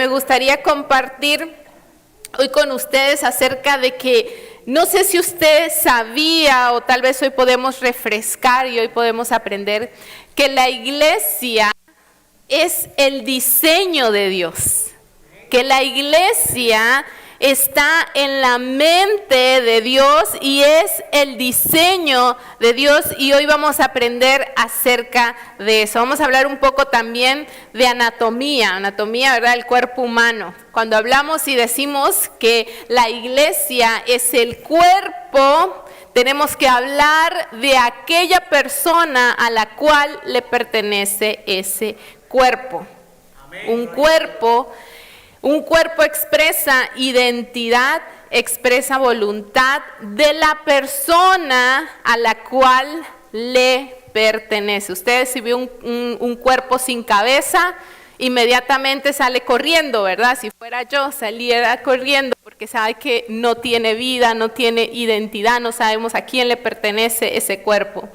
me gustaría compartir hoy con ustedes acerca de que no sé si usted sabía o tal vez hoy podemos refrescar y hoy podemos aprender que la iglesia es el diseño de Dios, que la iglesia está en la mente de Dios y es el diseño de Dios, y hoy vamos a aprender acerca de eso. Vamos a hablar un poco también de anatomía, ¿verdad? El cuerpo humano. Cuando hablamos y decimos que la iglesia es el cuerpo, tenemos que hablar de aquella persona a la cual le pertenece ese cuerpo. Amén. Un cuerpo expresa identidad, expresa voluntad de la persona a la cual le pertenece. Ustedes, si ve un cuerpo sin cabeza, inmediatamente sale corriendo, ¿verdad? Si fuera yo, saliera corriendo porque sabe que no tiene vida, no tiene identidad, no sabemos a quién le pertenece ese cuerpo.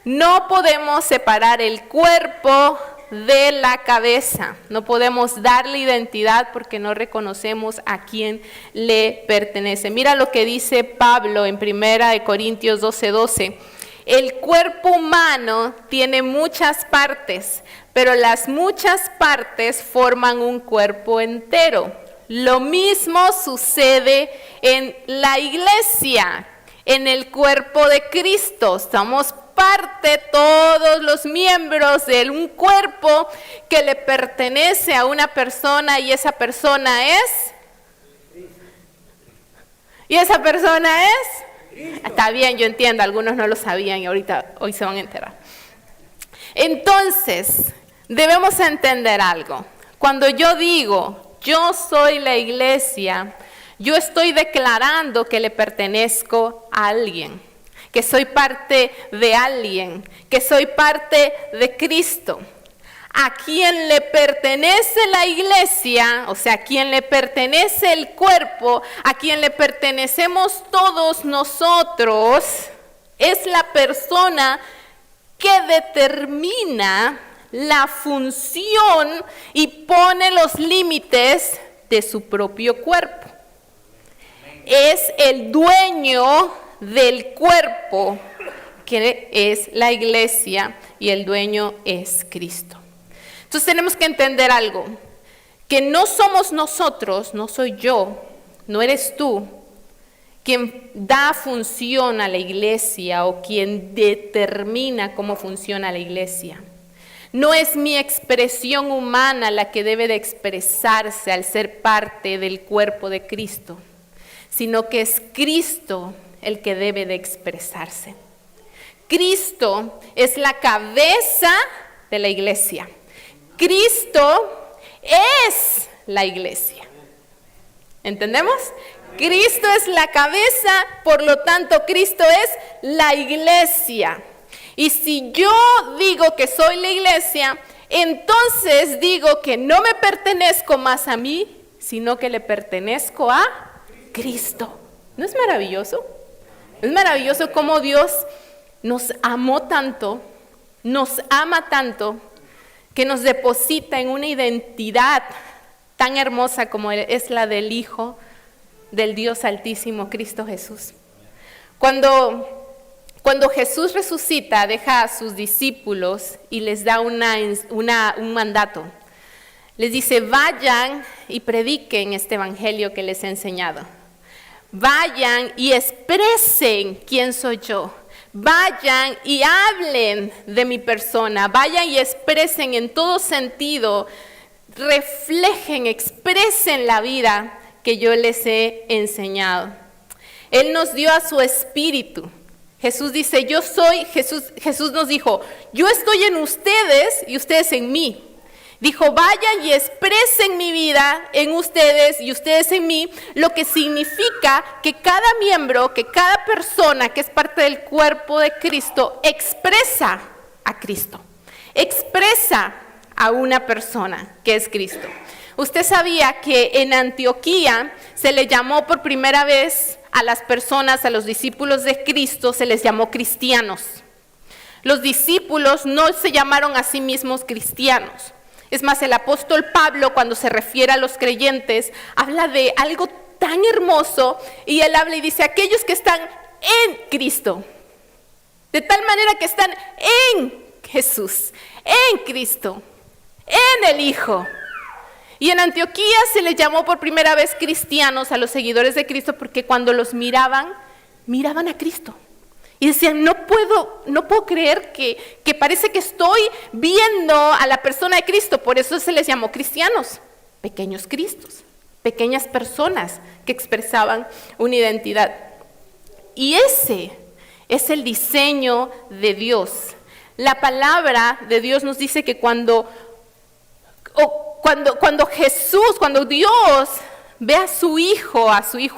No podemos separar el cuerpo de la cabeza, no podemos darle identidad porque no reconocemos a quién le pertenece. Mira lo que dice Pablo en 1 Corintios 12:12. El cuerpo humano tiene muchas partes, pero las muchas partes forman un cuerpo entero. Lo mismo sucede en la iglesia, en el cuerpo de Cristo. Somos parte, todos los miembros de un cuerpo que le pertenece a una persona, y esa persona es Está bien, yo entiendo, algunos no lo sabían y hoy se van a enterar. Entonces, debemos entender algo. Cuando yo digo, yo soy la iglesia, yo estoy declarando que le pertenezco a alguien, que soy parte de alguien, que soy parte de Cristo. A quien le pertenece la iglesia, o sea, a quien le pertenece el cuerpo, a quien le pertenecemos todos nosotros, es la persona que determina la función y pone los límites de su propio cuerpo. Es el dueño del cuerpo, que es la iglesia, y el dueño es Cristo. Entonces tenemos que entender algo, que no somos nosotros, no soy yo, no eres tú, quien da función a la iglesia o quien determina cómo funciona la iglesia. No es mi expresión humana la que debe de expresarse al ser parte del cuerpo de Cristo, sino que es Cristo el que debe de expresarse. Cristo es la cabeza de la iglesia. Cristo es la iglesia. ¿Entendemos? Cristo es la cabeza, por lo tanto Cristo es la iglesia. Y si yo digo que soy la iglesia, entonces digo que no me pertenezco más a mí, sino que le pertenezco a Cristo. ¿No es maravilloso? Es maravilloso cómo Dios nos amó tanto, nos ama tanto, que nos deposita en una identidad tan hermosa como es la del Hijo del Dios Altísimo, Cristo Jesús. Cuando Jesús resucita, deja a sus discípulos y les da un mandato. Les dice, vayan y prediquen este evangelio que les he enseñado. Vayan y expresen quién soy yo. Vayan y hablen de mi persona, vayan y expresen en todo sentido, reflejen, expresen la vida que yo les he enseñado. Él nos dio a su espíritu. Jesús dice, Jesús nos dijo, yo estoy en ustedes y ustedes en mí. Dijo, vayan y expresen mi vida en ustedes y ustedes en mí, lo que significa que cada miembro, que cada persona que es parte del cuerpo de Cristo, expresa a Cristo, expresa a una persona que es Cristo. Usted sabía que en Antioquía se le llamó por primera vez a las personas, a los discípulos de Cristo, se les llamó cristianos. Los discípulos no se llamaron a sí mismos cristianos. Es más, el apóstol Pablo, cuando se refiere a los creyentes, habla de algo tan hermoso, y él habla y dice, aquellos que están en Cristo, de tal manera que están en Jesús, en Cristo, en el Hijo. Y en Antioquía se les llamó por primera vez cristianos a los seguidores de Cristo, porque cuando los miraban a Cristo. Y decían, no puedo creer que parece que estoy viendo a la persona de Cristo. Por eso se les llamó cristianos, pequeños Cristos, pequeñas personas que expresaban una identidad. Y ese es el diseño de Dios. La palabra de Dios nos dice que cuando Dios ve a su Hijo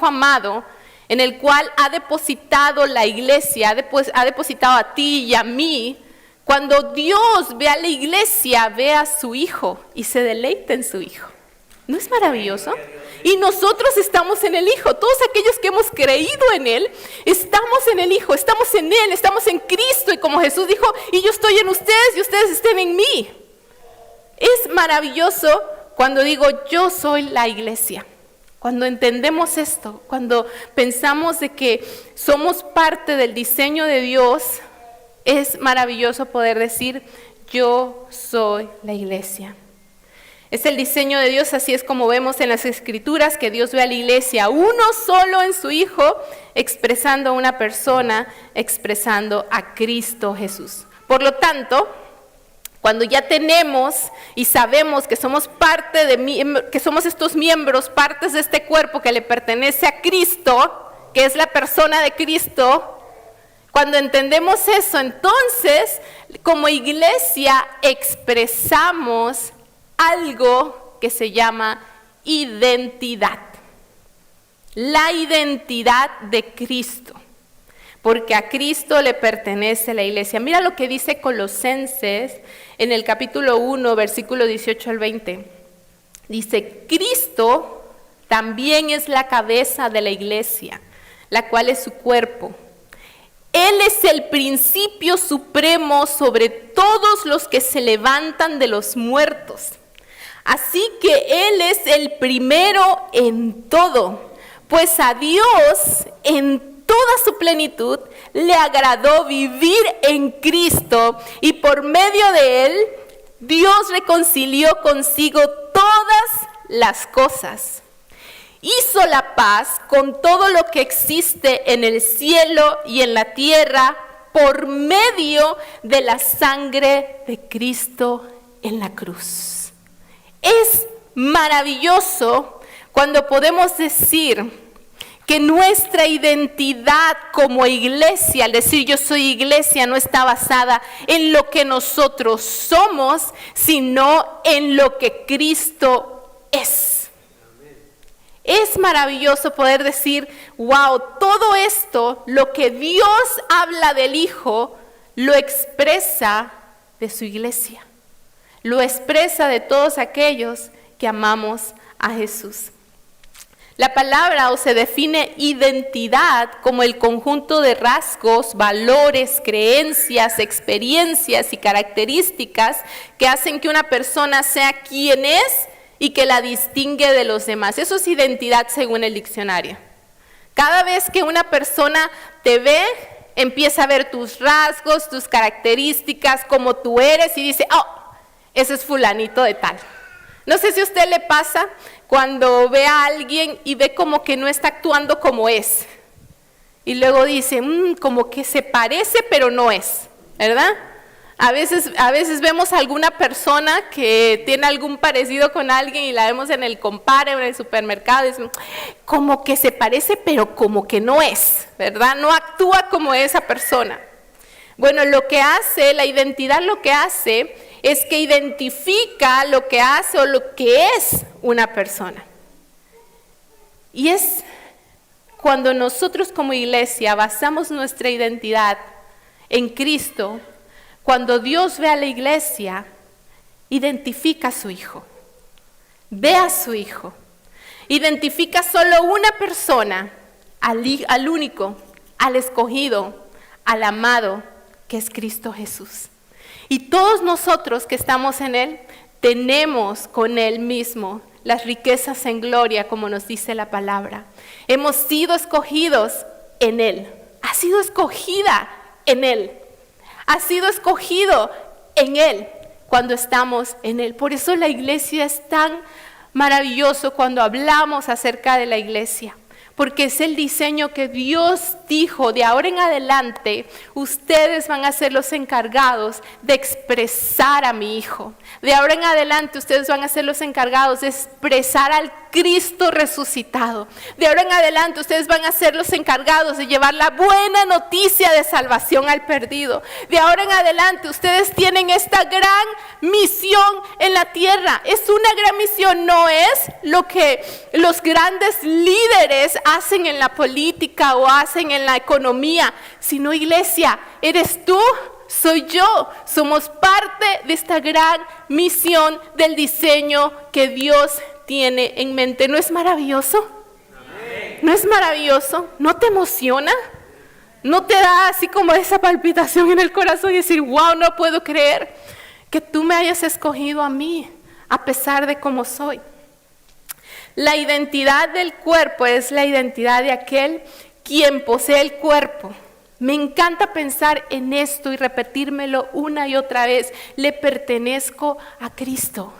amado, en el cual ha depositado la iglesia, ha depositado a ti y a mí, cuando Dios ve a la iglesia, ve a su Hijo y se deleita en su Hijo. ¿No es maravilloso? Y nosotros estamos en el Hijo. Todos aquellos que hemos creído en Él, estamos en el Hijo, estamos en Él, estamos en Cristo. Y como Jesús dijo, y yo estoy en ustedes y ustedes estén en mí. Es maravilloso cuando digo, yo soy la iglesia. Cuando entendemos esto, cuando pensamos de que somos parte del diseño de Dios, es maravilloso poder decir, yo soy la iglesia. Es el diseño de Dios, así es como vemos en las Escrituras, que Dios ve a la iglesia, uno solo en su Hijo, expresando a una persona, expresando a Cristo Jesús. Por lo tanto, cuando ya tenemos y sabemos que somos que somos estos miembros, partes de este cuerpo que le pertenece a Cristo, que es la persona de Cristo, cuando entendemos eso, entonces, como iglesia expresamos algo que se llama identidad. La identidad de Cristo. Porque a Cristo le pertenece la iglesia. Mira lo que dice Colosenses en el capítulo 1, versículo 18 al 20. Dice, Cristo también es la cabeza de la iglesia, la cual es su cuerpo. Él es el principio supremo sobre todos los que se levantan de los muertos. Así que Él es el primero en todo, pues a Dios en toda su plenitud le agradó vivir en Cristo, y por medio de Él Dios reconcilió consigo todas las cosas. Hizo la paz con todo lo que existe en el cielo y en la tierra por medio de la sangre de Cristo en la cruz. Es maravilloso cuando podemos decir que nuestra identidad como iglesia, al decir yo soy iglesia, no está basada en lo que nosotros somos, sino en lo que Cristo es. Es maravilloso poder decir, wow, todo esto, lo que Dios habla del Hijo, lo expresa de su iglesia. Lo expresa de todos aquellos que amamos a Jesús. La palabra se define identidad como el conjunto de rasgos, valores, creencias, experiencias y características que hacen que una persona sea quien es y que la distingue de los demás. Eso es identidad según el diccionario. Cada vez que una persona te ve, empieza a ver tus rasgos, tus características, cómo tú eres y dice, oh, ese es fulanito de tal. No sé si a usted le pasa cuando ve a alguien y ve como que no está actuando como es. Y luego dice, como que se parece pero no es, ¿verdad? A veces vemos a alguna persona que tiene algún parecido con alguien y la vemos en el Compare, en el supermercado, y dicen, como que se parece pero como que no es, ¿verdad? No actúa como esa persona. Bueno, lo que hace, la identidad lo que hace es que identifica lo que hace o lo que es una persona. Y es cuando nosotros como iglesia basamos nuestra identidad en Cristo, cuando Dios ve a la iglesia, identifica a su Hijo, ve a su Hijo, identifica solo una persona, al único, al escogido, al amado, que es Cristo Jesús. Y todos nosotros que estamos en Él, tenemos con Él mismo las riquezas en gloria, como nos dice la palabra. Hemos sido escogidos en Él. Ha sido escogida en Él. Ha sido escogido en Él cuando estamos en Él. Por eso la iglesia es tan maravilloso cuando hablamos acerca de la iglesia. Porque es el diseño que Dios dijo, de ahora en adelante, ustedes van a ser los encargados de expresar a mi Hijo. De ahora en adelante, ustedes van a ser los encargados de expresar al Cristo resucitado. De ahora en adelante, ustedes van a ser los encargados de llevar la buena noticia de salvación al perdido. De ahora en adelante, ustedes tienen esta gran misión en la tierra. Es una gran misión, no es lo que los grandes líderes hacen en la política o hacen en la economía, sino iglesia, eres tú, soy yo, somos parte de esta gran misión del diseño que Dios tiene en mente. ¿No es maravilloso? ¿No es maravilloso? ¿No te emociona? ¿No te da así como esa palpitación en el corazón y decir, wow, no puedo creer que tú me hayas escogido a mí, a pesar de cómo soy? La identidad del cuerpo es la identidad de aquel quien posee el cuerpo. Me encanta pensar en esto y repetírmelo una y otra vez. Le pertenezco a Cristo.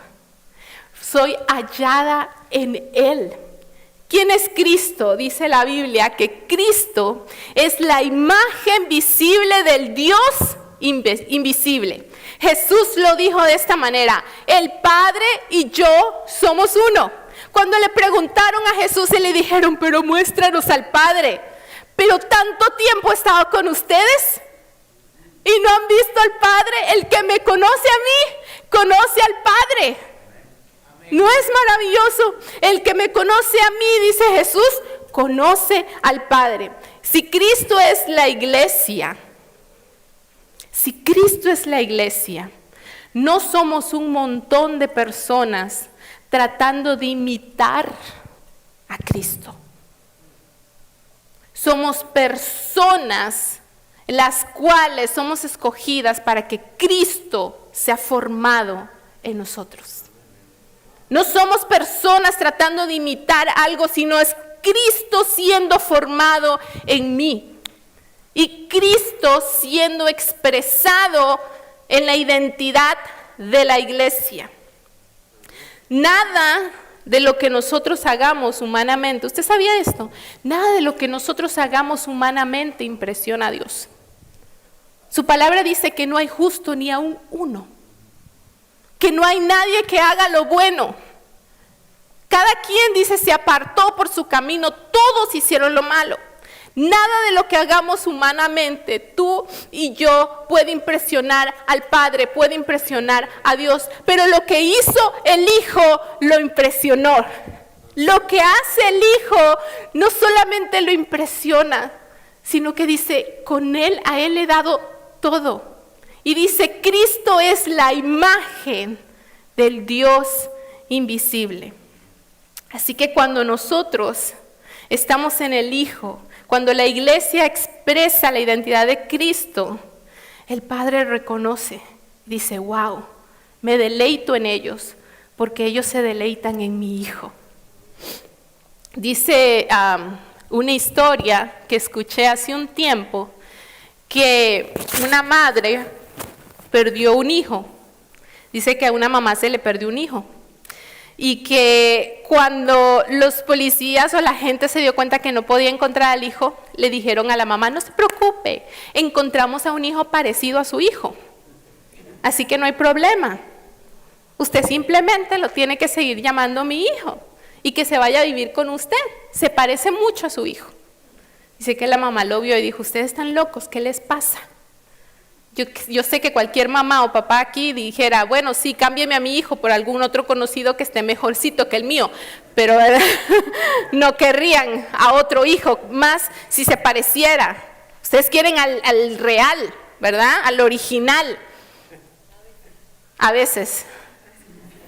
Soy hallada en Él. ¿Quién es Cristo? Dice la Biblia que Cristo es la imagen visible del Dios invisible. Jesús lo dijo de esta manera: el Padre y yo somos uno. Cuando le preguntaron a Jesús y le dijeron, pero muéstranos al Padre, pero tanto tiempo he estado con ustedes y no han visto al Padre. El que me conoce a mí, conoce al Padre. ¿No es maravilloso? El que me conoce a mí, dice Jesús, conoce al Padre. Si Cristo es la iglesia, no somos un montón de personas tratando de imitar a Cristo. Somos personas las cuales somos escogidas para que Cristo sea formado en nosotros. No somos personas tratando de imitar algo, sino es Cristo siendo formado en mí. Y Cristo siendo expresado en la identidad de la iglesia. Nada de lo que nosotros hagamos humanamente, ¿usted sabía esto? Nada de lo que nosotros hagamos humanamente impresiona a Dios. Su palabra dice que no hay justo ni aún uno, que no hay nadie que haga lo bueno. Cada quien, dice, se apartó por su camino, todos hicieron lo malo. Nada de lo que hagamos humanamente, tú y yo, puede impresionar al Padre, puede impresionar a Dios. Pero lo que hizo el Hijo lo impresionó. Lo que hace el Hijo no solamente lo impresiona, sino que dice, con Él, a Él le he dado todo. Y dice, Cristo es la imagen del Dios invisible. Así que cuando nosotros estamos en el Hijo, cuando la iglesia expresa la identidad de Cristo, el Padre reconoce, dice, wow, me deleito en ellos, porque ellos se deleitan en mi Hijo. Dice una historia que escuché hace un tiempo, que una madre perdió un hijo. Dice que a una mamá se le perdió un hijo. Y que cuando los policías o la gente se dio cuenta que no podía encontrar al hijo, le dijeron a la mamá, no se preocupe, encontramos a un hijo parecido a su hijo. Así que no hay problema. Usted simplemente lo tiene que seguir llamando mi hijo y que se vaya a vivir con usted. Se parece mucho a su hijo. Dice que la mamá lo vio y dijo, ustedes están locos, ¿qué les pasa? Yo sé que cualquier mamá o papá aquí dijera, bueno, sí, cámbieme a mi hijo por algún otro conocido que esté mejorcito que el mío, pero no querrían a otro hijo más si se pareciera. Ustedes quieren al real, ¿verdad? Al original. A veces.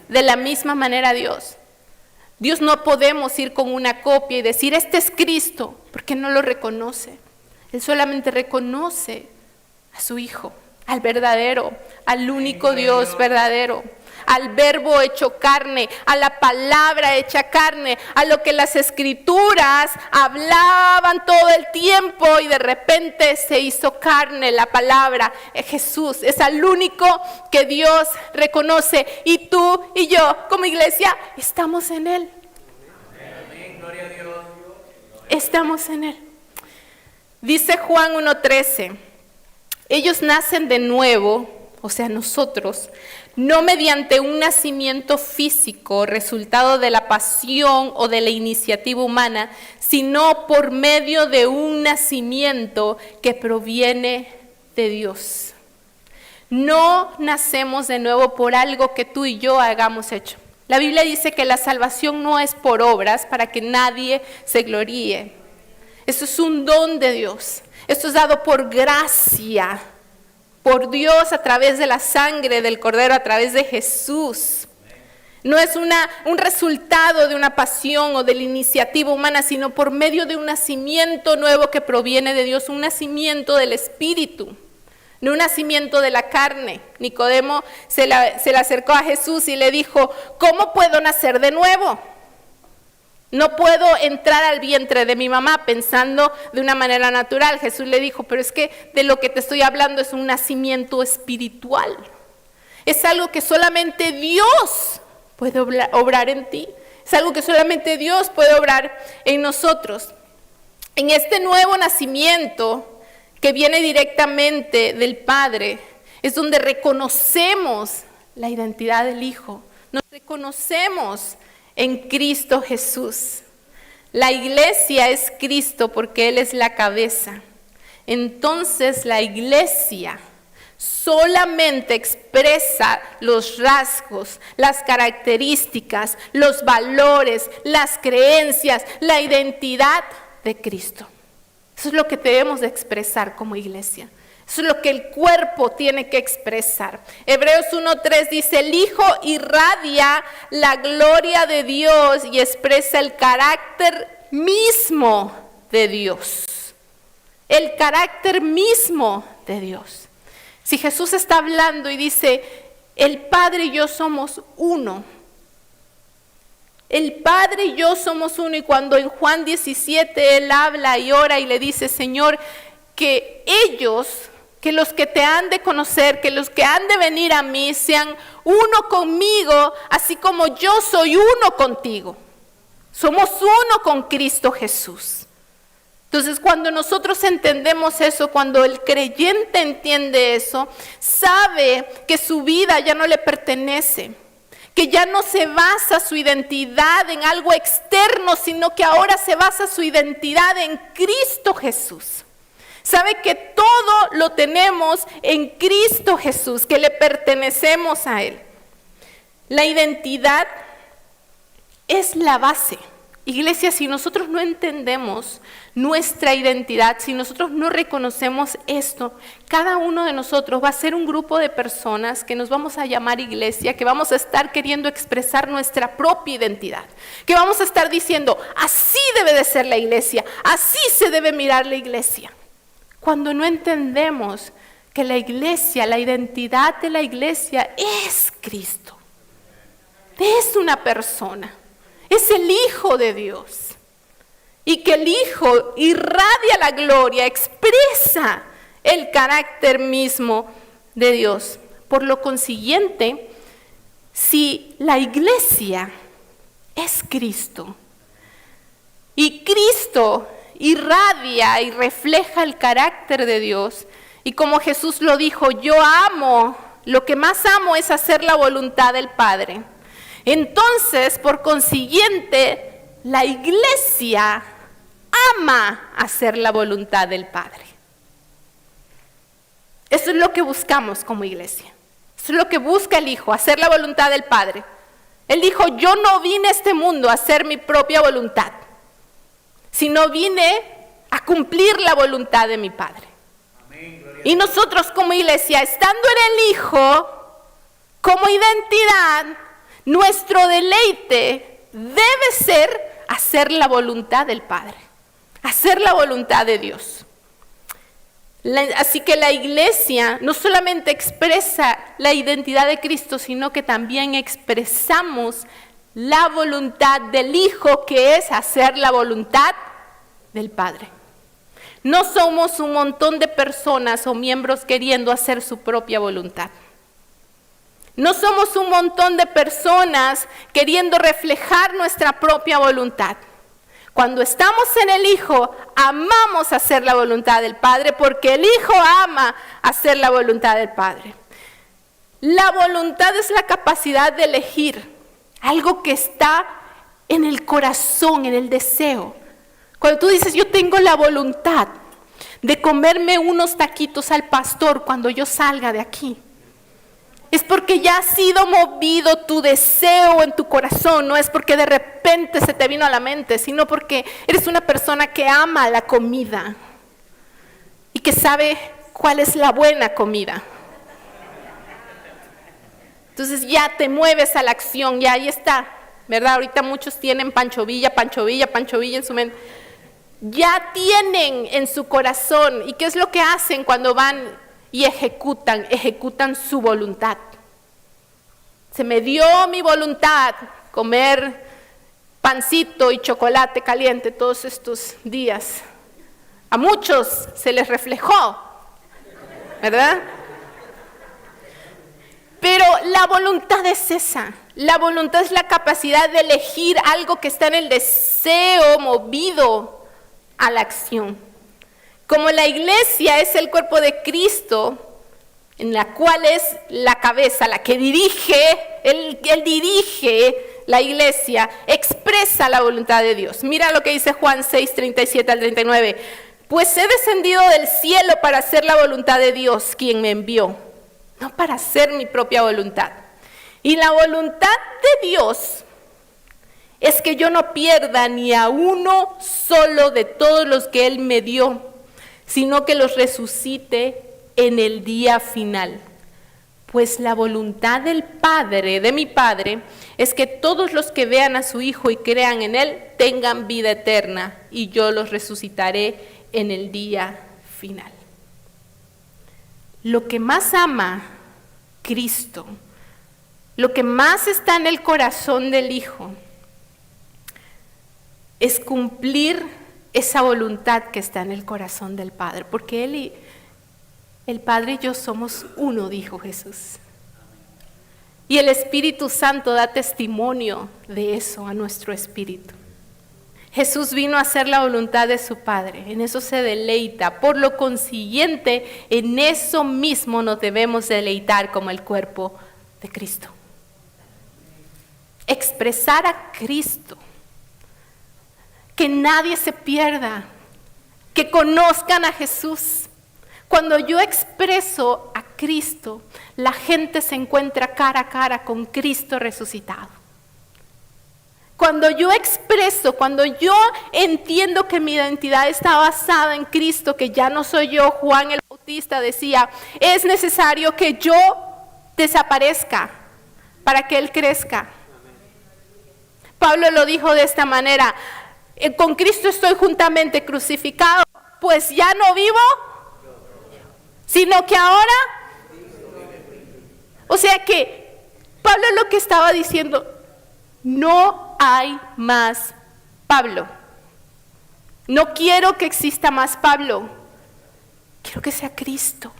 De la misma manera Dios. Dios no podemos ir con una copia y decir, este es Cristo, porque no lo reconoce. Él solamente reconoce a su Hijo, al verdadero, al único Dios verdadero, al verbo hecho carne, a la palabra hecha carne, a lo que las escrituras hablaban todo el tiempo y de repente se hizo carne la palabra. Jesús es el único que Dios reconoce y tú y yo como iglesia estamos en Él. Amén, gloria a Dios. Estamos en Él. Dice Juan 1:13, ellos nacen de nuevo, o sea nosotros, no mediante un nacimiento físico, resultado de la pasión o de la iniciativa humana, sino por medio de un nacimiento que proviene de Dios. No nacemos de nuevo por algo que tú y yo hayamos hecho. La Biblia dice que la salvación no es por obras para que nadie se gloríe. Eso es un don de Dios. Esto es dado por gracia, por Dios a través de la sangre del Cordero, a través de Jesús. No es un resultado de una pasión o de la iniciativa humana, sino por medio de un nacimiento nuevo que proviene de Dios, un nacimiento del Espíritu, no un nacimiento de la carne. Nicodemo se le acercó a Jesús y le dijo, ¿cómo puedo nacer de nuevo? No puedo entrar al vientre de mi mamá pensando de una manera natural. Jesús le dijo, pero es que de lo que te estoy hablando es un nacimiento espiritual. Es algo que solamente Dios puede obrar en ti. Es algo que solamente Dios puede obrar en nosotros. En este nuevo nacimiento que viene directamente del Padre, es donde reconocemos la identidad del Hijo. Nos reconocemos en Cristo Jesús. La iglesia es Cristo porque Él es la cabeza. Entonces la iglesia solamente expresa los rasgos, las características, los valores, las creencias, la identidad de Cristo. Eso es lo que debemos de expresar como iglesia. Eso es lo que el cuerpo tiene que expresar. Hebreos 1:3 dice, el Hijo irradia la gloria de Dios y expresa el carácter mismo de Dios. El carácter mismo de Dios. Si Jesús está hablando y dice, el Padre y yo somos uno. El Padre y yo somos uno. Y cuando en Juan 17 Él habla y ora y le dice, Señor, que ellos, que los que te han de conocer, que los que han de venir a mí sean uno conmigo, así como yo soy uno contigo. Somos uno con Cristo Jesús. Entonces, cuando nosotros entendemos eso, cuando el creyente entiende eso, sabe que su vida ya no le pertenece, que ya no se basa su identidad en algo externo, sino que ahora se basa su identidad en Cristo Jesús. Sabe que todo lo tenemos en Cristo Jesús, que le pertenecemos a Él. La identidad es la base. Iglesia, si nosotros no entendemos nuestra identidad, si nosotros no reconocemos esto, cada uno de nosotros va a ser un grupo de personas que nos vamos a llamar iglesia, que vamos a estar queriendo expresar nuestra propia identidad, que vamos a estar diciendo, así debe de ser la iglesia, así se debe mirar la iglesia. Cuando no entendemos que la iglesia, la identidad de la iglesia es Cristo, es una persona, es el Hijo de Dios. Y que el Hijo irradia la gloria, expresa el carácter mismo de Dios. Por lo consiguiente, si la iglesia es Cristo, y Cristo irradia y refleja el carácter de Dios, y como Jesús lo dijo, yo amo, lo que más amo es hacer la voluntad del Padre. Entonces, por consiguiente, la iglesia ama hacer la voluntad del Padre. Eso es lo que buscamos como iglesia. Eso es lo que busca el Hijo, hacer la voluntad del Padre. Él dijo, yo no vine a este mundo a hacer mi propia voluntad, sino vine a cumplir la voluntad de mi Padre. Amén, y nosotros como iglesia, estando en el Hijo, como identidad, nuestro deleite debe ser hacer la voluntad del Padre, hacer la voluntad de Dios. Así que la iglesia no solamente expresa la identidad de Cristo, sino que también expresamos la voluntad del Hijo, que es hacer la voluntad del Padre. No somos un montón de personas o miembros queriendo hacer su propia voluntad. No somos un montón de personas queriendo reflejar nuestra propia voluntad. Cuando estamos en el Hijo, amamos hacer la voluntad del Padre, porque el Hijo ama hacer la voluntad del Padre. La voluntad es la capacidad de elegir algo que está en el corazón, en el deseo. Cuando tú dices, yo tengo la voluntad de comerme unos taquitos al pastor cuando yo salga de aquí, es porque ya ha sido movido tu deseo en tu corazón, no es porque de repente se te vino a la mente, sino porque eres una persona que ama la comida y que sabe cuál es la buena comida. Entonces ya te mueves a la acción, ya ahí está, ¿verdad? Ahorita muchos tienen Pancho Villa en su mente. Ya tienen en su corazón. ¿Y qué es lo que hacen cuando van y ejecutan su voluntad? Se me dio mi voluntad comer pancito y chocolate caliente todos estos días. A muchos se les reflejó, ¿verdad? Pero la voluntad es esa. La voluntad es la capacidad de elegir algo que está en el deseo movido a la acción. Como la iglesia es el cuerpo de Cristo, en la cual es la cabeza, la que dirige, él dirige la iglesia, expresa la voluntad de Dios. Mira lo que dice Juan 6, 37 al 39. Pues he descendido del cielo para hacer la voluntad de Dios, quien me envió, no para hacer mi propia voluntad. Y la voluntad de Dios es que yo no pierda ni a uno solo de todos los que Él me dio, sino que los resucite en el día final. Pues la voluntad del Padre, de mi Padre, es que todos los que vean a su Hijo y crean en Él tengan vida eterna, y yo los resucitaré en el día final. Lo que más ama Cristo, lo que más está en el corazón del Hijo, es cumplir esa voluntad que está en el corazón del Padre, porque el Padre y yo somos uno, dijo Jesús. Y el Espíritu Santo da testimonio de eso a nuestro espíritu. Jesús vino a hacer la voluntad de su Padre, en eso se deleita. Por lo consiguiente, en eso mismo nos debemos deleitar como el cuerpo de Cristo. Expresar a Cristo, que nadie se pierda, que conozcan a Jesús. Cuando yo expreso a Cristo, la gente se encuentra cara a cara con Cristo resucitado. Cuando yo expreso, cuando yo entiendo que mi identidad está basada en Cristo, que ya no soy yo, Juan el Bautista decía, es necesario que yo desaparezca para que Él crezca. Pablo lo dijo de esta manera, con Cristo estoy juntamente crucificado, pues ya no vivo, sino que ahora, o sea que Pablo lo que estaba diciendo, no hay más Pablo. No quiero que exista más Pablo, quiero que sea Cristo.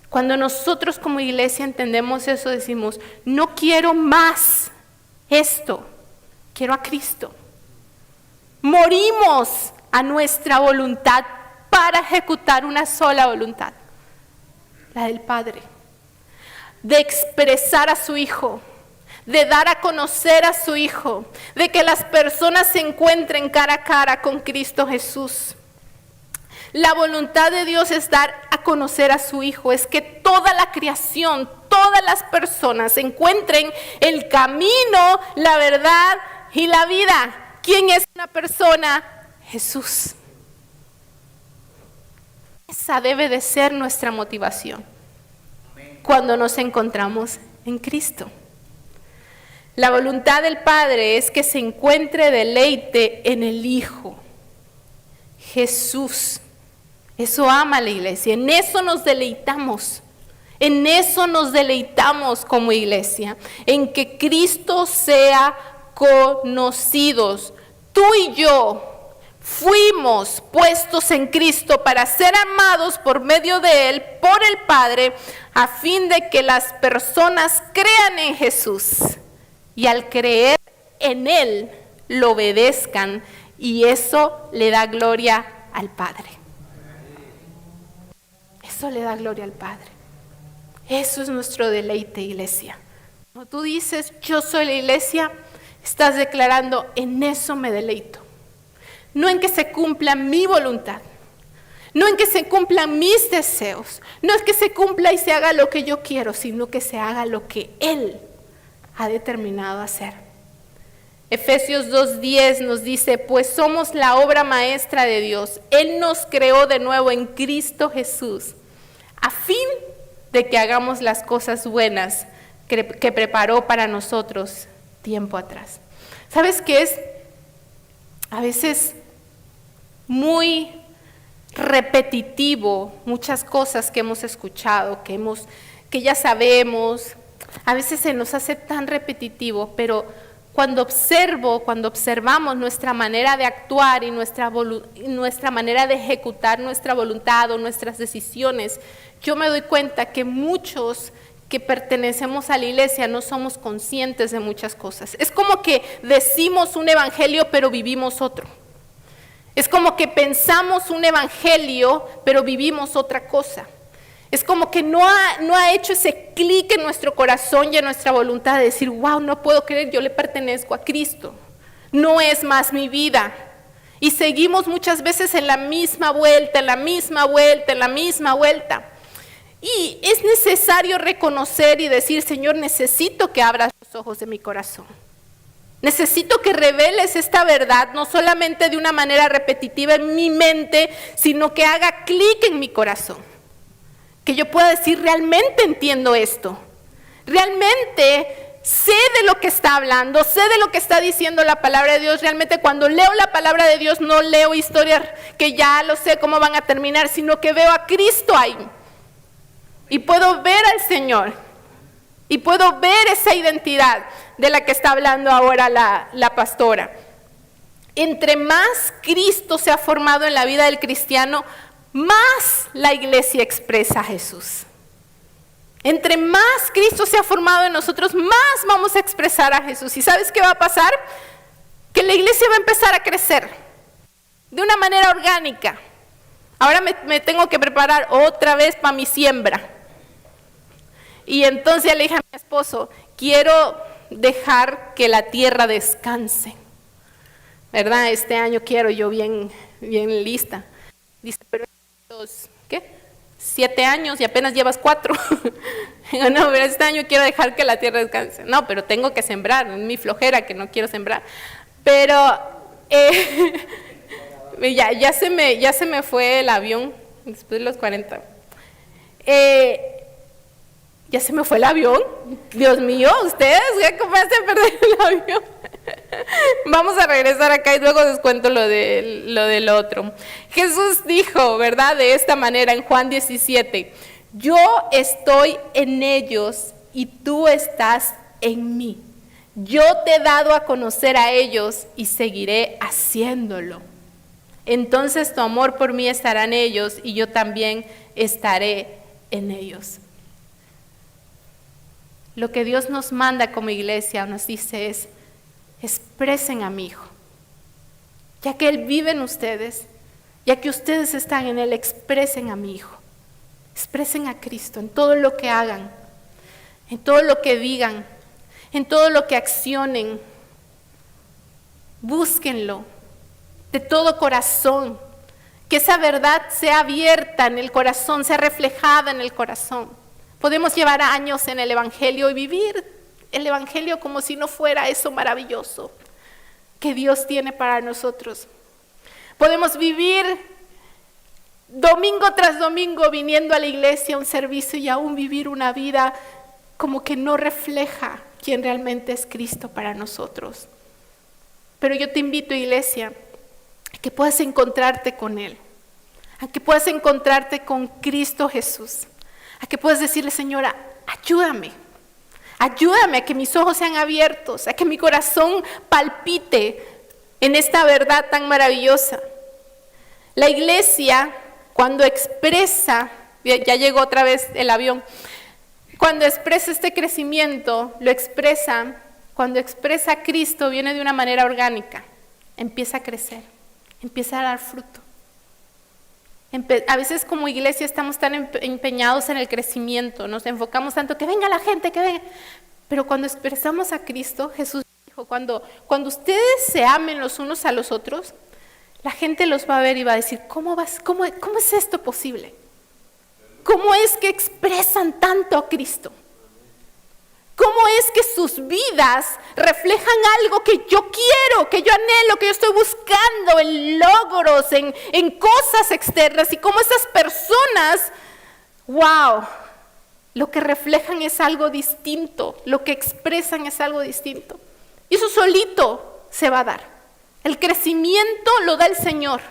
Cuando nosotros como iglesia entendemos eso, decimos, no quiero más esto, quiero a Cristo. Morimos a nuestra voluntad para ejecutar una sola voluntad, la del Padre, de expresar a su Hijo, de dar a conocer a su Hijo, de que las personas se encuentren cara a cara con Cristo Jesús. La voluntad de Dios es dar a conocer a su Hijo, es que toda la creación, todas las personas encuentren el camino, la verdad y la vida. ¿Quién es una persona? Jesús. Esa debe de ser nuestra motivación cuando nos encontramos en Cristo. La voluntad del Padre es que se encuentre deleite en el Hijo, Jesús, Eso ama la iglesia, en eso nos deleitamos. En eso nos deleitamos como iglesia, en que Cristo sea conocidos. Tú y yo fuimos puestos en Cristo para ser amados por medio de Él, por el Padre, a fin de que las personas crean en Jesús y al creer en Él lo obedezcan, y eso le da gloria al Padre. Eso le da gloria al Padre. Eso es nuestro deleite, iglesia. Cuando tú dices, yo soy la iglesia, estás declarando, en eso me deleito. No en que se cumpla mi voluntad, no en que se cumplan mis deseos, no es que se cumpla y se haga lo que yo quiero, sino que se haga lo que Él ha determinado hacer. Efesios 2:10 nos dice, pues somos la obra maestra de Dios. Él nos creó de nuevo en Cristo Jesús, a fin de que hagamos las cosas buenas que preparó para nosotros tiempo atrás. ¿Sabes qué es? A veces muy repetitivo muchas cosas que hemos escuchado, que ya sabemos. A veces se nos hace tan repetitivo, pero cuando observamos nuestra manera de actuar y nuestra manera de ejecutar nuestra voluntad o nuestras decisiones, yo me doy cuenta que muchos que pertenecemos a la iglesia no somos conscientes de muchas cosas. Es como que decimos un evangelio pero vivimos otro. Es como que pensamos un evangelio pero vivimos otra cosa. Es como que no ha hecho ese clic en nuestro corazón y en nuestra voluntad de decir, wow, no puedo creer, yo le pertenezco a Cristo. No es más mi vida. Y seguimos muchas veces en la misma vuelta, en la misma vuelta, en la misma vuelta. Y es necesario reconocer y decir, Señor, necesito que abras los ojos de mi corazón. Necesito que reveles esta verdad, no solamente de una manera repetitiva en mi mente, sino que haga clic en mi corazón. Que yo pueda decir, realmente entiendo esto. Realmente sé de lo que está hablando, sé de lo que está diciendo la palabra de Dios. Realmente cuando leo la palabra de Dios no leo historias que ya lo sé cómo van a terminar, sino que veo a Cristo ahí. Y puedo ver al Señor. Y puedo ver esa identidad de la que está hablando ahora la pastora. Entre más Cristo se ha formado en la vida del cristiano, más la iglesia expresa a Jesús. Entre más Cristo se ha formado en nosotros, más vamos a expresar a Jesús. ¿Y sabes qué va a pasar? Que la iglesia va a empezar a crecer de una manera orgánica. Ahora me tengo que preparar otra vez para mi siembra. Y entonces le dije a mi esposo, quiero dejar que la tierra descanse. ¿Verdad? Este año quiero yo bien lista. Dice, pero 7 años y apenas llevas 4. No, pero este año quiero dejar que la tierra descanse. No, pero tengo que sembrar, es mi flojera que no quiero sembrar. Pero ya se me fue el avión después de los 40. Ya se me fue el avión. Dios mío, ustedes, ¿cómo hacen perder el avión? Vamos a regresar acá y luego les cuento lo del otro. Jesús dijo, ¿verdad? De esta manera en Juan 17, yo estoy en ellos y tú estás en mí. Yo te he dado a conocer a ellos y seguiré haciéndolo. Entonces tu amor por mí estará en ellos y yo también estaré en ellos. Lo que Dios nos manda como iglesia, nos dice es, expresen a mi Hijo. Ya que Él vive en ustedes, ya que ustedes están en Él, expresen a mi Hijo. Expresen a Cristo en todo lo que hagan, en todo lo que digan, en todo lo que accionen. Búsquenlo de todo corazón. Que esa verdad sea abierta en el corazón, sea reflejada en el corazón. Podemos llevar años en el Evangelio y vivir el Evangelio como si no fuera eso maravilloso que Dios tiene para nosotros. Podemos vivir domingo tras domingo viniendo a la iglesia, a un servicio, y aún vivir una vida como que no refleja quién realmente es Cristo para nosotros. Pero yo te invito, iglesia, a que puedas encontrarte con Él, a que puedas encontrarte con Cristo Jesús, a que puedas decirle, Señora, ayúdame a que mis ojos sean abiertos, a que mi corazón palpite en esta verdad tan maravillosa. La iglesia, cuando expresa, ya llegó otra vez el avión, cuando expresa este crecimiento, lo expresa, cuando expresa a Cristo, viene de una manera orgánica, empieza a crecer, empieza a dar fruto. A veces como iglesia estamos tan empeñados en el crecimiento, nos enfocamos tanto que venga la gente, que venga. Pero cuando expresamos a Cristo, Jesús dijo, cuando ustedes se amen los unos a los otros, la gente los va a ver y va a decir, ¿cómo es esto posible? ¿Cómo es que expresan tanto a Cristo? ¿Cómo es que sus vidas reflejan algo que yo quiero, que yo anhelo, que yo estoy buscando en logros, en cosas externas? Y cómo esas personas, wow, lo que reflejan es algo distinto, lo que expresan es algo distinto. Y eso solito se va a dar. El crecimiento lo da el Señor.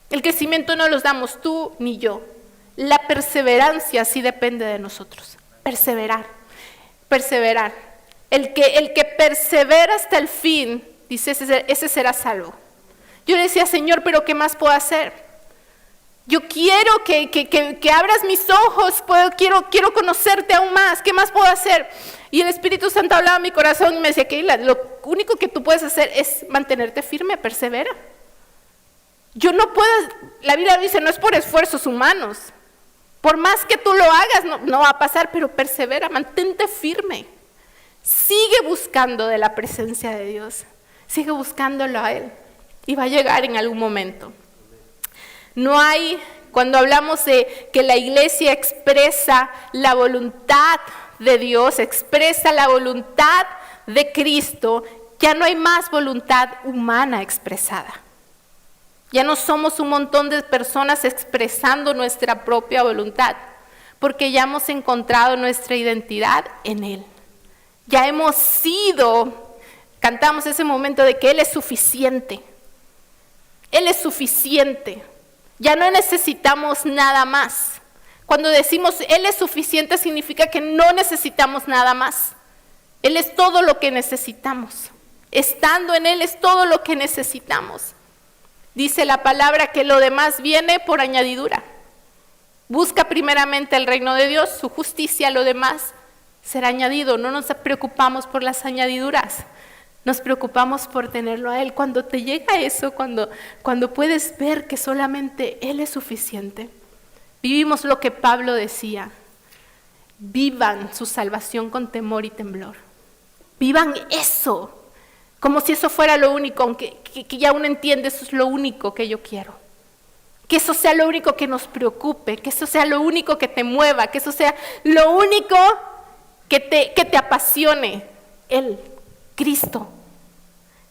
El crecimiento no lo damos tú ni yo. La perseverancia sí depende de nosotros. Perseverar. El que persevera hasta el fin, dice, ese será salvo. Yo le decía, Señor, pero ¿qué más puedo hacer? Yo quiero que abras mis ojos, quiero conocerte aún más, ¿qué más puedo hacer? Y el Espíritu Santo hablaba en mi corazón y me decía, Keila, lo único que tú puedes hacer es mantenerte firme, persevera. Yo no puedo, la Biblia dice, no es por esfuerzos humanos. Por más que tú lo hagas, no va a pasar, pero persevera, mantente firme. Sigue buscando de la presencia de Dios. Sigue buscándolo a Él. Y va a llegar en algún momento. Cuando hablamos de que la iglesia expresa la voluntad de Dios, expresa la voluntad de Cristo, ya no hay más voluntad humana expresada. Ya no somos un montón de personas expresando nuestra propia voluntad, porque ya hemos encontrado nuestra identidad en Él. Ya hemos sido, cantamos ese momento de que Él es suficiente. Él es suficiente. Ya no necesitamos nada más. Cuando decimos Él es suficiente significa que no necesitamos nada más. Él es todo lo que necesitamos. Estando en Él es todo lo que necesitamos. Dice la palabra que lo demás viene por añadidura. Busca primeramente el reino de Dios, su justicia, lo demás será añadido. No nos preocupamos por las añadiduras, nos preocupamos por tenerlo a Él. Cuando te llega eso, cuando puedes ver que solamente Él es suficiente, vivimos lo que Pablo decía, vivan su salvación con temor y temblor. Vivan eso. Como si eso fuera lo único, aunque que ya uno entiende, eso es lo único que yo quiero. Que eso sea lo único que nos preocupe, que eso sea lo único que te mueva, que eso sea lo único que te apasione, Él, Cristo.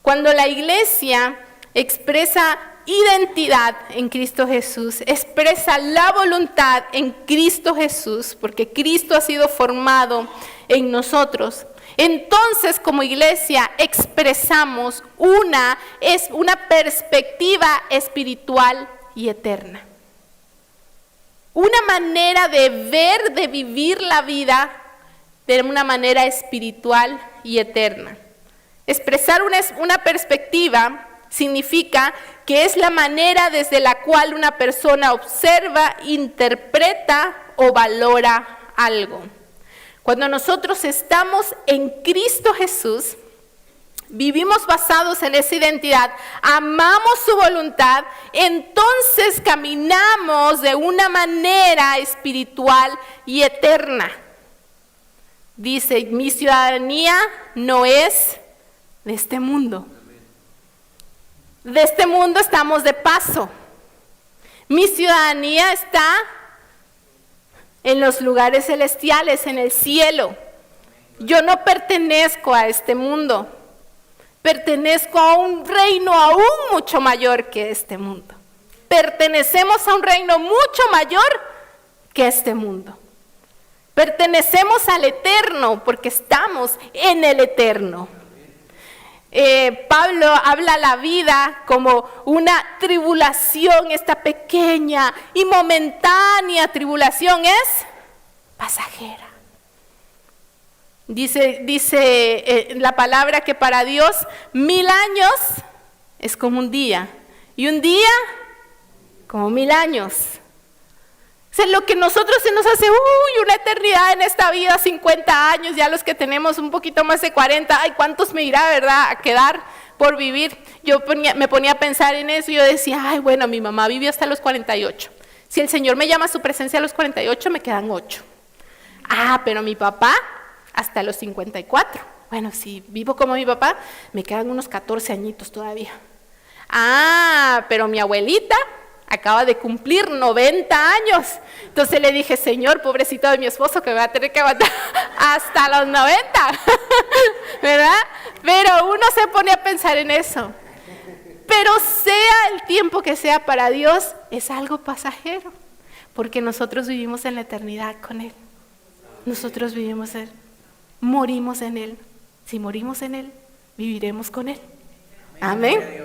Cuando la iglesia expresa identidad en Cristo Jesús, expresa la voluntad en Cristo Jesús, porque Cristo ha sido formado en nosotros. Entonces, como iglesia, expresamos una perspectiva espiritual y eterna. Una manera de ver, de vivir la vida de una manera espiritual y eterna. Expresar una perspectiva significa que es la manera desde la cual una persona observa, interpreta o valora algo. Cuando nosotros estamos en Cristo Jesús, vivimos basados en esa identidad, amamos su voluntad, entonces caminamos de una manera espiritual y eterna. Dice, mi ciudadanía no es de este mundo. De este mundo estamos de paso. Mi ciudadanía está en los lugares celestiales, en el cielo. Yo no pertenezco a este mundo. Pertenezco a un reino aún mucho mayor que este mundo. Pertenecemos a un reino mucho mayor que este mundo. Pertenecemos al eterno porque estamos en el eterno. Pablo habla la vida como una tribulación, esta pequeña y momentánea tribulación es pasajera. Dice la palabra que para Dios 1000 años es como un día y un día como 1000 años. O sea, lo que nosotros se nos hace una eternidad en esta vida, 50 años, ya los que tenemos un poquito más de 40, ay, ¿cuántos me irá, verdad, a quedar por vivir? Me ponía a pensar en eso y yo decía, ay, bueno, mi mamá vivió hasta los 48. Si el Señor me llama a su presencia a los 48, me quedan 8. Pero mi papá hasta los 54. Bueno, si vivo como mi papá, me quedan unos 14 añitos todavía. Pero mi abuelita acaba de cumplir 90 años. Entonces le dije, Señor, pobrecito de mi esposo, que me va a tener que aguantar hasta los 90, ¿verdad? Pero uno se pone a pensar en eso. Pero sea el tiempo que sea para Dios, es algo pasajero, porque nosotros vivimos en la eternidad con Él. Nosotros vivimos en Él, morimos en Él. Si morimos en Él, viviremos con Él. Amén.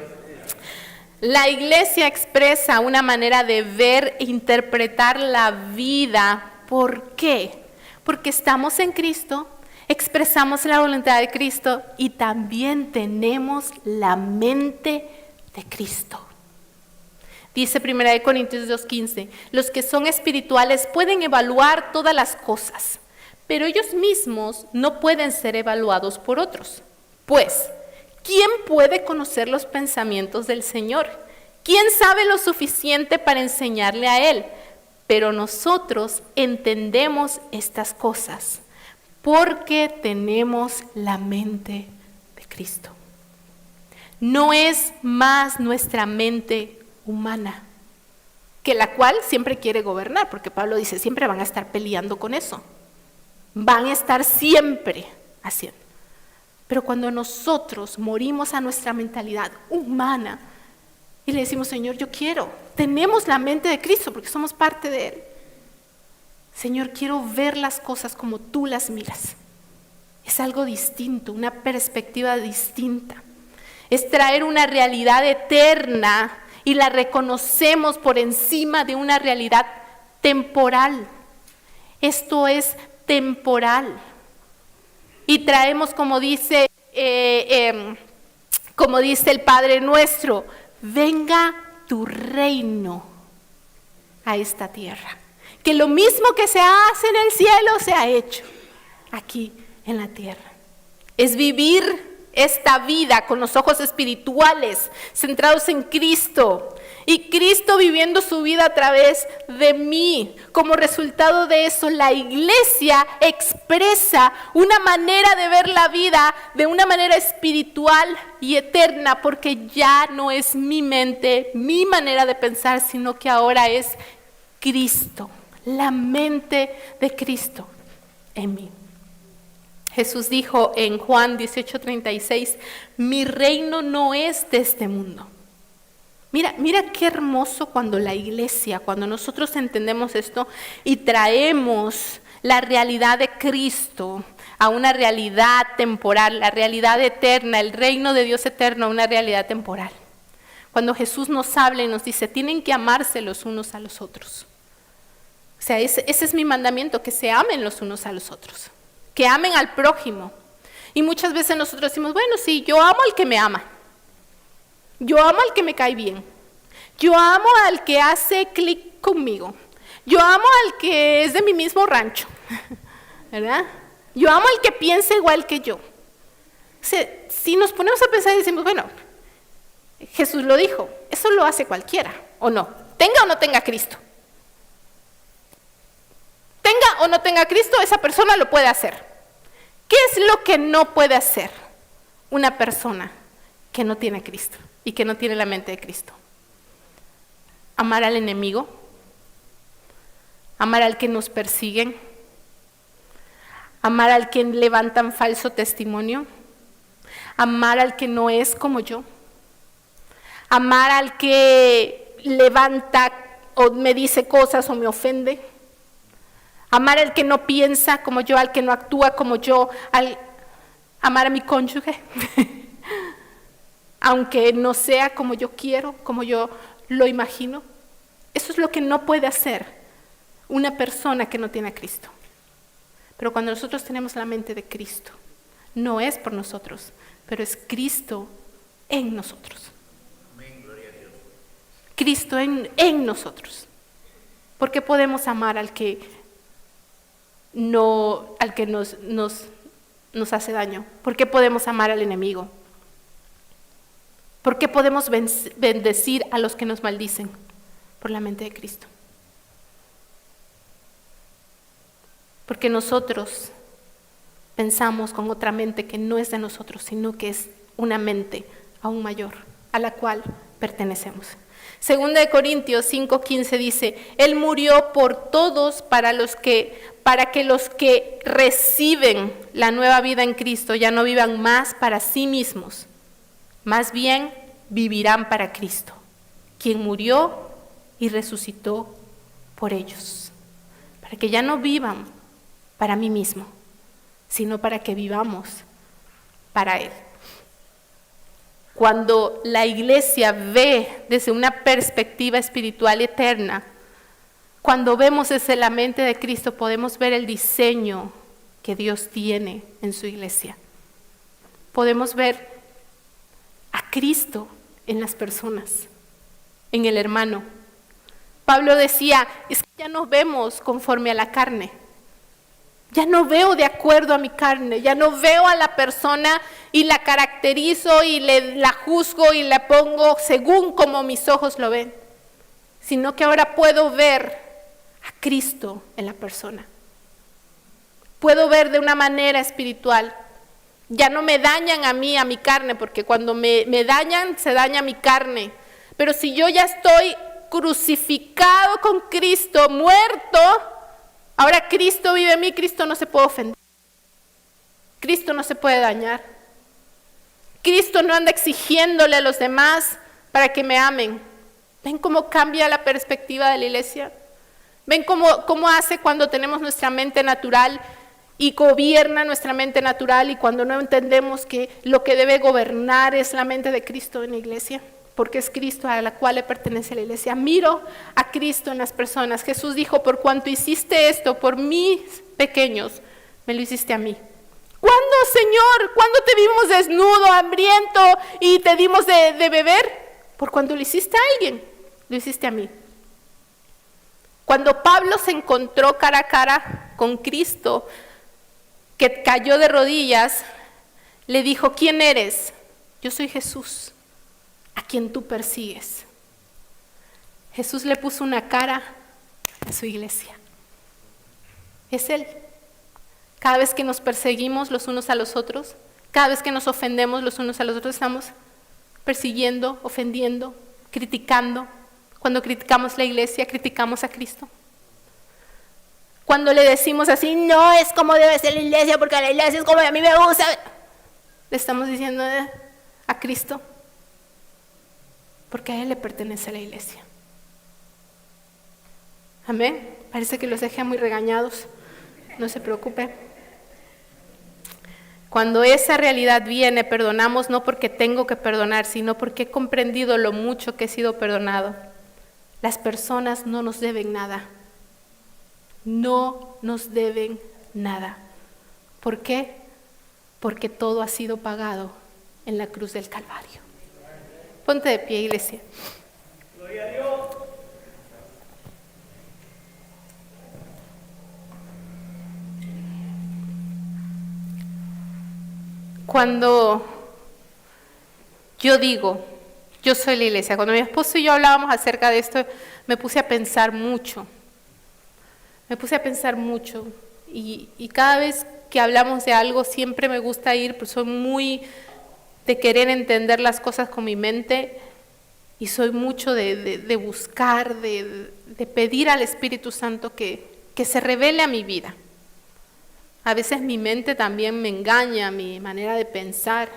La iglesia expresa una manera de ver e interpretar la vida. ¿Por qué? Porque estamos en Cristo, expresamos la voluntad de Cristo y también tenemos la mente de Cristo. Dice 1 Corintios 2:15, los que son espirituales pueden evaluar todas las cosas, pero ellos mismos no pueden ser evaluados por otros. Pues, ¿quién puede conocer los pensamientos del Señor? ¿Quién sabe lo suficiente para enseñarle a Él? Pero nosotros entendemos estas cosas porque tenemos la mente de Cristo. No es más nuestra mente humana, que la cual siempre quiere gobernar, porque Pablo dice, siempre van a estar peleando con eso. Van a estar siempre haciendo. Pero cuando nosotros morimos a nuestra mentalidad humana y le decimos, Señor, yo quiero, tenemos la mente de Cristo porque somos parte de Él. Señor, quiero ver las cosas como tú las miras. Es algo distinto, una perspectiva distinta. Es traer una realidad eterna y la reconocemos por encima de una realidad temporal. Esto es temporal. Y traemos, como dice el Padre nuestro, venga tu reino a esta tierra. Que lo mismo que se hace en el cielo se ha hecho aquí en la tierra. Es vivir esta vida con los ojos espirituales, centrados en Cristo. Y Cristo viviendo su vida a través de mí. Como resultado de eso, la iglesia expresa una manera de ver la vida de una manera espiritual y eterna, porque ya no es mi mente, mi manera de pensar, sino que ahora es Cristo, la mente de Cristo en mí. Jesús dijo en Juan 18:36, mi reino no es de este mundo. Mira qué hermoso cuando la iglesia, cuando nosotros entendemos esto y traemos la realidad de Cristo a una realidad temporal, la realidad eterna, el reino de Dios eterno a una realidad temporal. Cuando Jesús nos habla y nos dice, tienen que amarse los unos a los otros. O sea, ese es mi mandamiento, que se amen los unos a los otros, que amen al prójimo. Y muchas veces nosotros decimos, bueno, sí, yo amo al que me ama. Yo amo al que me cae bien. Yo amo al que hace clic conmigo. Yo amo al que es de mi mismo rancho. ¿Verdad? Yo amo al que piensa igual que yo. O sea, si nos ponemos a pensar y decimos, bueno, Jesús lo dijo, eso lo hace cualquiera, ¿o no? Tenga o no tenga Cristo. Tenga o no tenga Cristo, esa persona lo puede hacer. ¿Qué es lo que no puede hacer una persona que no tiene a Cristo y que no tiene la mente de Cristo? Amar al enemigo, amar al que nos persiguen, amar al que levantan falso testimonio, amar al que no es como yo, amar al que levanta o me dice cosas o me ofende, amar al que no piensa como yo, al que no actúa como yo, amar a mi cónyuge. aunque no sea como yo quiero, como yo lo imagino. Eso es lo que no puede hacer una persona que no tiene a Cristo. Pero cuando nosotros tenemos la mente de Cristo, no es por nosotros, pero es Cristo en nosotros. Amén, gloria a Dios. Cristo en nosotros. ¿Por qué podemos amar al que nos hace daño? ¿Por qué podemos amar al enemigo? ¿Por qué podemos bendecir a los que nos maldicen? Por la mente de Cristo. Porque nosotros pensamos con otra mente que no es de nosotros, sino que es una mente aún mayor, a la cual pertenecemos. Segunda de Corintios 5:15 dice, Él murió por todos para que los que reciben la nueva vida en Cristo ya no vivan más para sí mismos, más bien vivirán para Cristo, quien murió y resucitó por ellos, para que ya no vivan para mí mismo, sino para que vivamos para Él. Cuando la iglesia ve desde una perspectiva espiritual eterna, cuando vemos desde la mente de Cristo, podemos ver el diseño que Dios tiene en su iglesia. Podemos ver a Cristo en las personas, en el hermano. Pablo decía, es que ya no vemos conforme a la carne. Ya no veo de acuerdo a mi carne, ya no veo a la persona y la caracterizo y la juzgo y la pongo según como mis ojos lo ven, sino que ahora puedo ver a Cristo en la persona. Puedo ver de una manera espiritual. Ya no me dañan a mí, a mi carne, porque cuando me dañan, se daña mi carne. Pero si yo ya estoy crucificado con Cristo, muerto, ahora Cristo vive en mí, Cristo no se puede ofender. Cristo no se puede dañar. Cristo no anda exigiéndole a los demás para que me amen. ¿Ven cómo cambia la perspectiva de la iglesia? ¿Ven cómo hace cuando tenemos nuestra mente natural y gobierna nuestra mente natural y cuando no entendemos que lo que debe gobernar es la mente de Cristo en la iglesia? Porque es Cristo a la cual le pertenece la iglesia. Miro a Cristo en las personas. Jesús dijo, por cuanto hiciste esto por mis pequeños, me lo hiciste a mí. ¿Cuándo, Señor? ¿Cuándo te vimos desnudo, hambriento y te dimos de beber? Por cuando lo hiciste a alguien, lo hiciste a mí. Cuando Pablo se encontró cara a cara con Cristo, que cayó de rodillas, le dijo, ¿quién eres? Yo soy Jesús, a quien tú persigues. Jesús le puso una cara a su iglesia. Es Él. Cada vez que nos perseguimos los unos a los otros, cada vez que nos ofendemos los unos a los otros, estamos persiguiendo, ofendiendo, criticando. Cuando criticamos la iglesia, criticamos a Cristo. Cuando le decimos así, no es como debe ser la iglesia, porque la iglesia es como a mí me gusta, le estamos diciendo a Cristo, porque a Él le pertenece la iglesia. Amén. Parece que los dejé muy regañados. No se preocupe. Cuando esa realidad viene, perdonamos no porque tengo que perdonar, sino porque he comprendido lo mucho que he sido perdonado. Las personas no nos deben nada. No nos deben nada. ¿Por qué? Porque todo ha sido pagado en la cruz del Calvario. Ponte de pie, iglesia. Gloria a Dios. Cuando yo digo, yo soy la iglesia, cuando mi esposo y yo hablábamos acerca de esto, me puse a pensar mucho. Y cada vez que hablamos de algo siempre me gusta ir, pues soy muy de querer entender las cosas con mi mente y soy mucho de buscar, de pedir al Espíritu Santo que se revele a mi vida. A veces mi mente también me engaña, mi manera de pensar.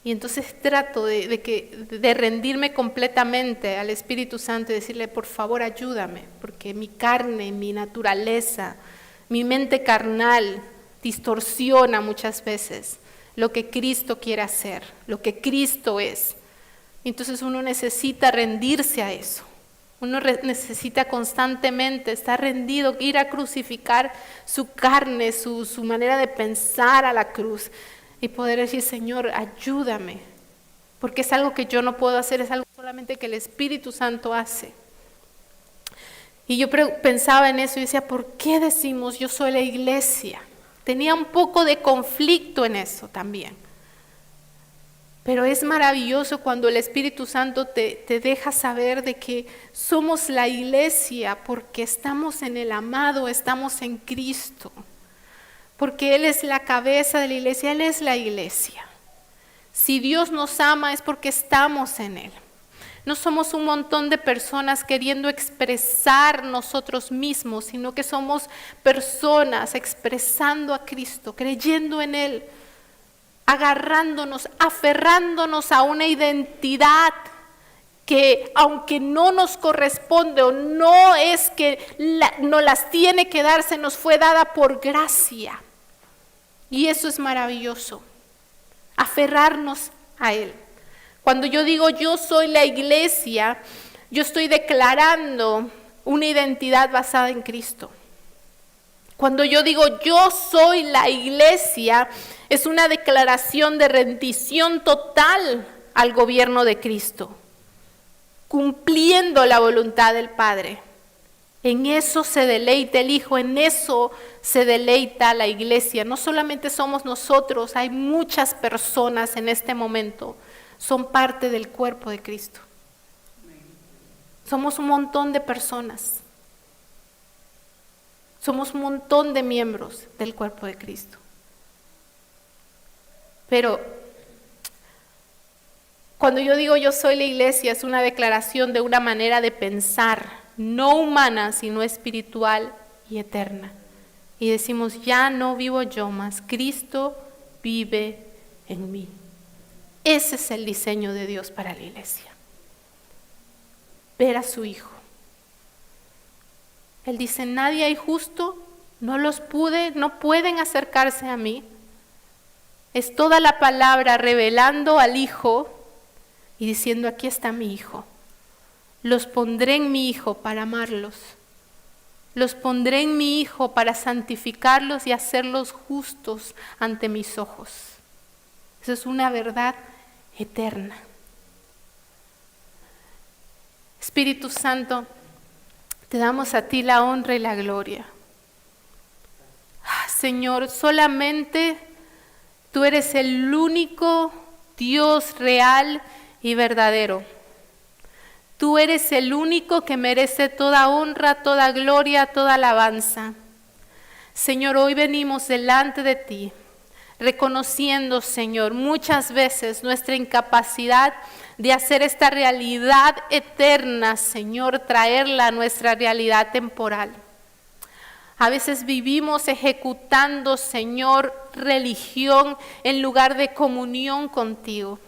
Y entonces trato de rendirme completamente al Espíritu Santo y decirle, por favor, ayúdame, porque mi carne, mi naturaleza, mi mente carnal distorsiona muchas veces lo que Cristo quiere hacer, lo que Cristo es. Entonces uno necesita rendirse a eso. Uno necesita constantemente estar rendido, ir a crucificar su carne, su manera de pensar a la cruz y poder decir, Señor, ayúdame, porque es algo que yo no puedo hacer, es algo solamente que el Espíritu Santo hace. Y yo pensaba en eso y decía, ¿por qué decimos yo soy la iglesia? Tenía un poco de conflicto en eso también. Pero es maravilloso cuando el Espíritu Santo te deja saber de que somos la iglesia porque estamos en el amado, estamos en Cristo. Porque Él es la cabeza de la iglesia, Él es la iglesia. Si Dios nos ama es porque estamos en Él. No somos un montón de personas queriendo expresar nosotros mismos, sino que somos personas expresando a Cristo, creyendo en Él, agarrándonos, aferrándonos a una identidad que aunque no nos corresponde o no es que nos las tiene que dar, se nos fue dada por gracia. Y eso es maravilloso, aferrarnos a Él. Cuando yo digo yo soy la iglesia, yo estoy declarando una identidad basada en Cristo. Cuando yo digo yo soy la iglesia, es una declaración de rendición total al gobierno de Cristo, cumpliendo la voluntad del Padre. En eso se deleita el Hijo, en eso se deleita la iglesia. No solamente somos nosotros, hay muchas personas en este momento, son parte del cuerpo de Cristo. Somos un montón de personas. Somos un montón de miembros del cuerpo de Cristo. Pero cuando yo digo yo soy la iglesia, es una declaración de una manera de pensar, no humana, sino espiritual y eterna. Y decimos, ya no vivo yo más, Cristo vive en mí. Ese es el diseño de Dios para la iglesia. Ver a su Hijo. Él dice, nadie hay justo, no pueden acercarse a mí. Es toda la palabra revelando al Hijo y diciendo, aquí está mi Hijo. Los pondré en mi Hijo para amarlos. Los pondré en mi Hijo para santificarlos y hacerlos justos ante mis ojos. Eso es una verdad eterna. Espíritu Santo, te damos a ti la honra y la gloria. Señor, solamente tú eres el único Dios real y verdadero. Tú eres el único que merece toda honra, toda gloria, toda alabanza. Señor, hoy venimos delante de ti, reconociendo, Señor, muchas veces nuestra incapacidad de hacer esta realidad eterna, Señor, traerla a nuestra realidad temporal. A veces vivimos ejecutando, Señor, religión en lugar de comunión contigo.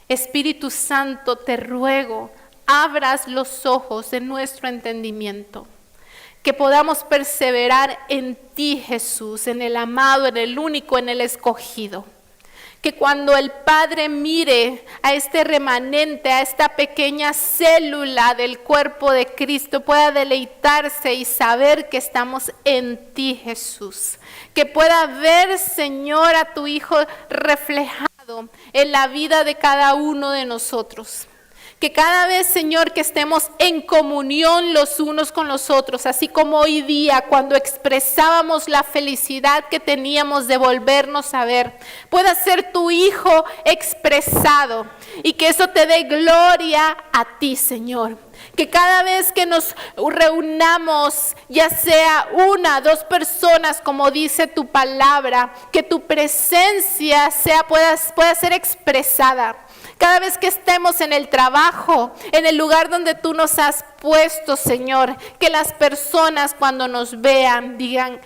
Espíritu Santo, te ruego, abras los ojos de nuestro entendimiento, que podamos perseverar en ti, Jesús, en el amado, en el único, en el escogido. Que cuando el Padre mire a este remanente, a esta pequeña célula del cuerpo de Cristo, pueda deleitarse y saber que estamos en ti, Jesús. Que pueda ver, Señor, a tu Hijo reflejado en la vida de cada uno de nosotros. Que cada vez, Señor, que estemos en comunión los unos con los otros, así como hoy día cuando expresábamos la felicidad que teníamos de volvernos a ver, pueda ser tu Hijo expresado y que eso te dé gloria a ti, Señor. Que cada vez que nos reunamos, ya sea una, dos personas, como dice tu palabra, que tu presencia pueda ser expresada. Cada vez que estemos en el trabajo, en el lugar donde tú nos has puesto, Señor, que las personas cuando nos vean digan,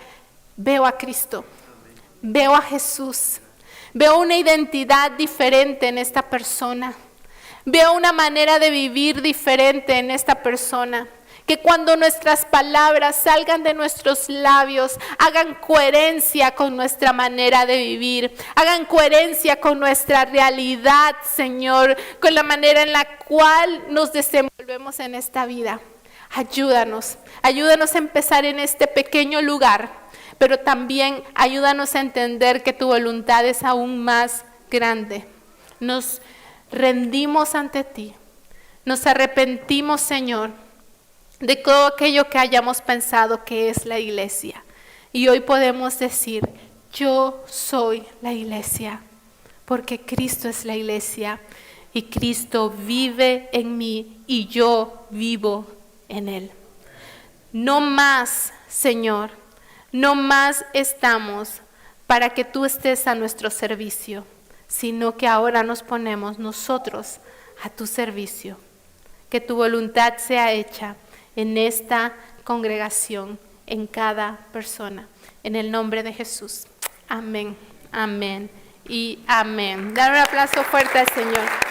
veo a Cristo, veo a Jesús, veo una identidad diferente en esta persona, veo una manera de vivir diferente en esta persona. Que cuando nuestras palabras salgan de nuestros labios, hagan coherencia con nuestra manera de vivir, hagan coherencia con nuestra realidad, Señor, con la manera en la cual nos desenvolvemos en esta vida. Ayúdanos a empezar en este pequeño lugar, pero también ayúdanos a entender que tu voluntad es aún más grande. Nos rendimos ante ti, nos arrepentimos, Señor, de todo aquello que hayamos pensado que es la iglesia. Y hoy podemos decir, yo soy la iglesia, porque Cristo es la iglesia y Cristo vive en mí y yo vivo en Él. No más, Señor, no más estamos para que tú estés a nuestro servicio, sino que ahora nos ponemos nosotros a tu servicio. Que tu voluntad sea hecha en esta congregación, en cada persona. En el nombre de Jesús. Amén, amén y amén. Dar un aplauso fuerte al Señor.